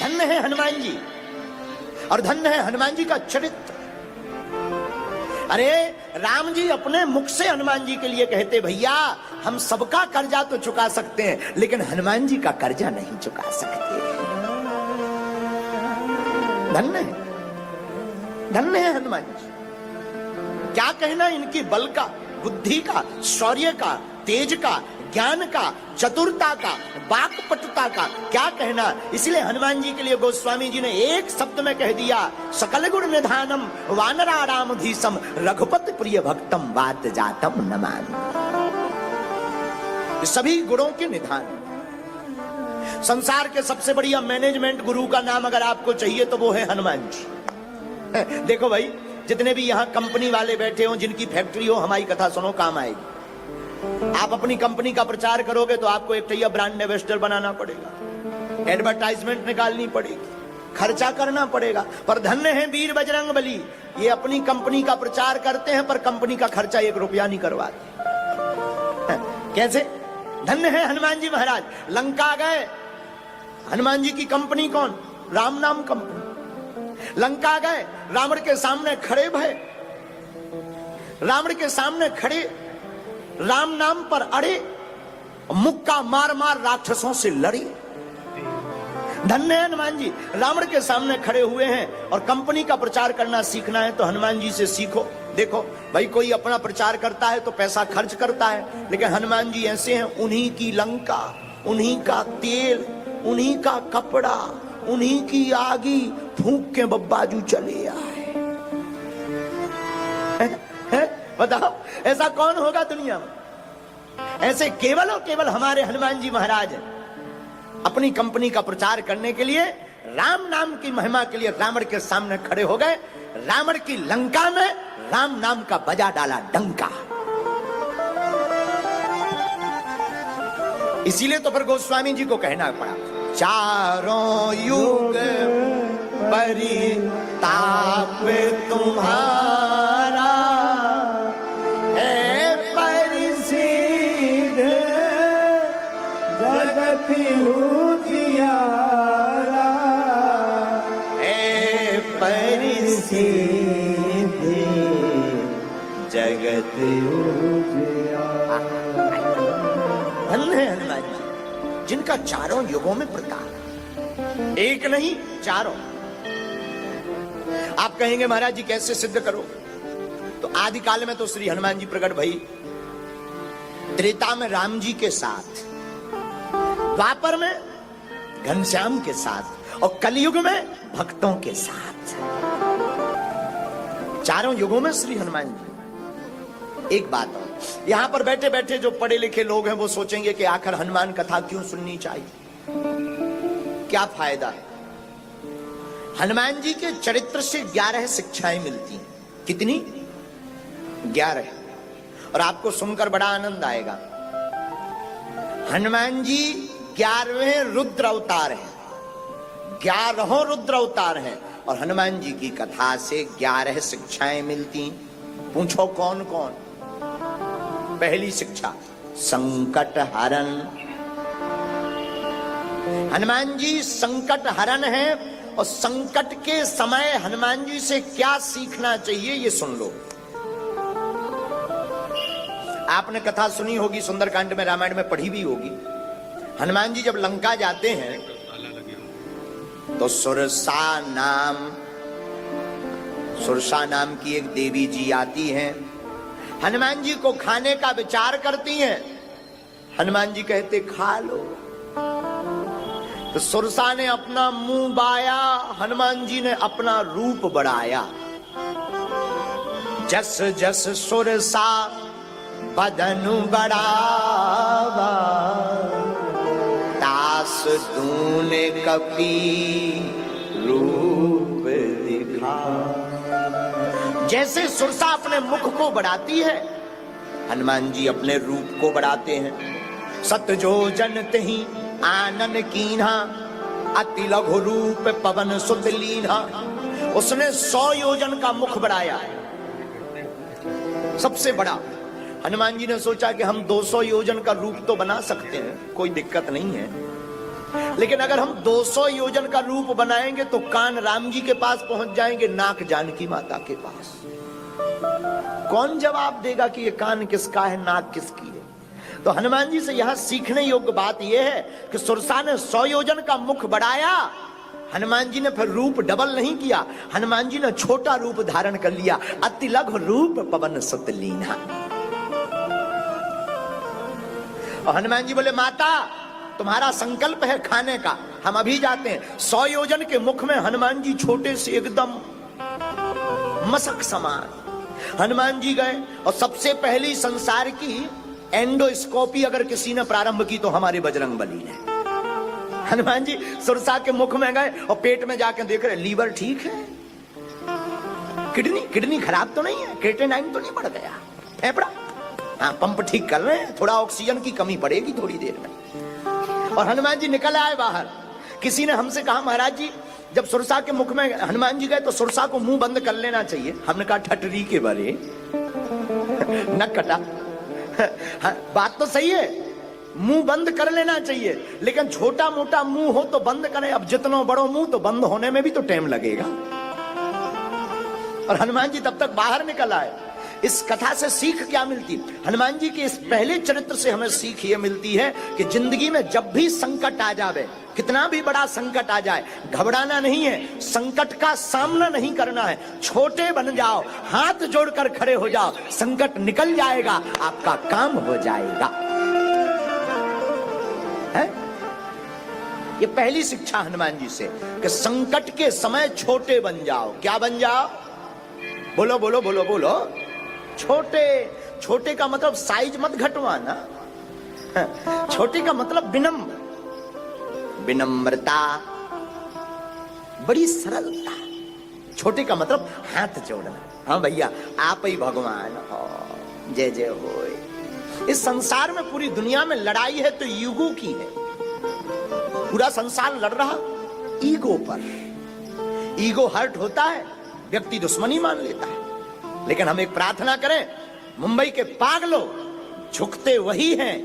धन्य है हनुमान जी, और धन्य है हनुमान जी का चरित्र। अरे राम जी अपने मुख से हनुमान जी के लिए कहते, भैया हम सबका कर्जा तो चुका सकते हैं लेकिन हनुमान जी का कर्जा नहीं चुका सकते। धन्य है, धन्य है हनुमान जी। क्या कहना इनकी बल का, बुद्धि का, शौर्य का, तेज का, ज्ञान का, चतुरता का, वाक्पटुता का क्या कहना। इसलिए हनुमान जी के लिए गोस्वामी जी ने एक शब्द में कह दिया, सकल गुण निधानम वानराणामधीशम रघुपति प्रिय भक्तम वात जातम नमामि। सभी गुणों के निधान। संसार के सबसे बढ़िया मैनेजमेंट गुरु का नाम अगर आपको चाहिए तो वो है हनुमान जी। देखो भाई, जितने भी यहाँ कंपनी वाले बैठे हो, जिनकी फैक्ट्री हो, हमारी कथा सुनो, काम आएगी। आप अपनी कंपनी का प्रचार करोगे तो आपको एक टैया ब्रांड एम्बेसडर बनाना पड़ेगा, एडवर्टाइजमेंट निकालनी पड़ेगी, खर्चा करना पड़ेगा। पर धन्य है वीर बजरंगबली, ये अपनी कंपनी का प्रचार करते हैं पर कंपनी का खर्चा 1 रुपया नहीं करवाते। कैसे? धन्य है हनुमान जी महाराज। लंका गए, हनुमान जी की कंपनी कौन? राम नाम कंपनी। लंका गए, रावण के सामने खड़े भय, रावण के सामने खड़े, राम नाम पर अड़े, मुक्का मार मार राक्षसों से लड़े। धन्य है हनुमान जी, रावण के सामने खड़े हुए हैं। और कंपनी का प्रचार करना सीखना है तो हनुमान जी से सीखो। देखो भाई, कोई अपना प्रचार करता है तो पैसा खर्च करता है, लेकिन हनुमान जी ऐसे हैं, उन्हीं की लंका, उन्हीं का तेल, उन्हीं का कपड़ा, उन्हीं की आगी फूंक के बब्बाजू चले आए। बताओ ऐसा कौन होगा दुनिया में? ऐसे केवल और केवल हमारे हनुमान जी महाराज अपनी कंपनी का प्रचार करने के लिए, राम नाम की महिमा के लिए रावण के सामने खड़े हो गए। रावण की लंका में राम नाम का बजा डाला डंका। इसीलिए तो फिर गोस्वामी जी को कहना पड़ा, चारों युग परिताप तुम्हारा है परिसिद्ध जगत उजियारा, है परिसिद्ध जगत उजियारा। धन्य है हनुमान जी, जिनका चारों युगों में प्रताप, एक नहीं चारों। आप कहेंगे महाराज जी कैसे सिद्ध करो? तो आदि काल में तो श्री हनुमान जी प्रकट भई, त्रेता में राम जी के साथ, द्वापर में घनश्याम के साथ, और कलयुग में भक्तों के साथ। चारों युगों में श्री हनुमान जी। एक बात और, यहां पर बैठे बैठे जो पढ़े लिखे लोग हैं वो सोचेंगे कि आखिर हनुमान कथा क्यों सुननी चाहिए, क्या फायदा है? हनुमान जी के चरित्र से 11 शिक्षाएं मिलती हैं। कितनी? 11। और आपको सुनकर बड़ा आनंद आएगा। हनुमान जी 11वें रुद्र अवतार हैं, 11 रुद्र अवतार हैं, और हनुमान जी की कथा से 11 शिक्षाएं मिलती। पूछो कौन कौन? पहली शिक्षा, संकट हरण। हनुमान जी संकट हरण है, और संकट के समय हनुमान जी से क्या सीखना चाहिए ये सुन लो। आपने कथा सुनी होगी, सुंदरकांड में, रामायण में पढ़ी भी होगी। हनुमान जी जब लंका जाते हैं तो सुरसा नाम की एक देवी जी आती हैं, हनुमान जी को खाने का विचार करती हैं। हनुमान जी कहते खा लो। तो सुरसा ने अपना मुंह बाया, हनुमान जी ने अपना रूप बढ़ाया। जस जस सुरसा बदनु बढ़ावा, तास तूने कपी रूप दिखा। जैसे सुरसा अपने मुख को बढ़ाती है, हनुमान जी अपने रूप को बढ़ाते हैं। सत जो जन तहि आनन कीन्हा, अति लघु रूप पवन सुत लीन्हा। उसने 100 योजन का मुख बढ़ाया, सबसे बड़ा। हनुमान जी ने सोचा कि हम 200 योजन का रूप तो बना सकते हैं, कोई दिक्कत नहीं है। लेकिन अगर हम 200 योजन का रूप बनाएंगे तो कान राम जी के पास पहुंच जाएंगे, नाक जानकी माता के पास। कौन जवाब देगा कि ये कान किसका है, नाक किसकी है? तो हनुमान जी से यहां सीखने योग्य बात यह है कि सुरसा ने 100 योजन का मुख बढ़ाया, हनुमान जी ने फिर रूप डबल नहीं किया, हनुमान जी ने छोटा रूप धारण कर लिया। अति लघु रूप पवन सुत लीना। और हनुमान जी बोले, माता तुम्हारा संकल्प है खाने का, हम अभी जाते हैं। 100 योजन के मुख में हनुमान जी छोटे से एकदम मसक समान। हनुमान जी गए और सबसे पहली संसार की एंडोस्कोपी अगर किसी ने प्रारंभ की तो हमारे बजरंगबली ने। हनुमान जी सुरसा के मुख में गए और पेट में जाके देख रहे, लीवर ठीक है, किडनी खराब तो नहीं है, क्रिएटिनिन तो नहीं बढ़ गया, फेफड़ा हाँ पंप ठीक कर रहे हैं, थोड़ा ऑक्सीजन की कमी पड़ेगी थोड़ी देर में। और हनुमान जी निकल आए बाहर। किसी ने हमसे कहा, महाराज जी जब सुरसा के मुख में हनुमान जी गए तो सुरसा को मुंह बंद कर लेना चाहिए। हमने कहा, ठटरी के बारे न कटा। हाँ, बात तो सही है, मुंह बंद कर लेना चाहिए, लेकिन छोटा मोटा मुंह हो तो बंद करें। अब जितना बड़ो मुंह तो बंद होने में भी तो टाइम लगेगा। और हनुमान जी तब तक बाहर निकल आए। इस कथा से सीख क्या मिलती? हनुमान जी के इस पहले चरित्र से हमें सीख ये मिलती है कि जिंदगी में जब भी संकट आ जावे, कितना भी बड़ा संकट आ जाए, घबराना नहीं है, संकट का सामना नहीं करना है। छोटे बन जाओ, हाथ जोड़कर खड़े हो जाओ, संकट निकल जाएगा, आपका काम हो जाएगा। है? ये पहली शिक्षा हनुमान जी से कि संकट के समय छोटे बन जाओ। क्या बन जाओ? बोलो बोलो बोलो बोलो। छोटे। छोटे का मतलब साइज मत घटवाना, छोटे का मतलब विनम्र, विनम्रता, बड़ी सरलता। छोटे का मतलब हाथ जोड़ना, हाँ भैया आप ही भगवान हो, जय जय हो। इस संसार में पूरी दुनिया में लड़ाई है तो ईगो की है। पूरा संसार लड़ रहा ईगो पर। ईगो हर्ट होता है, व्यक्ति दुश्मनी मान लेता है। लेकिन हम एक प्रार्थना करें, मुंबई के पागलों झुकते वही हैं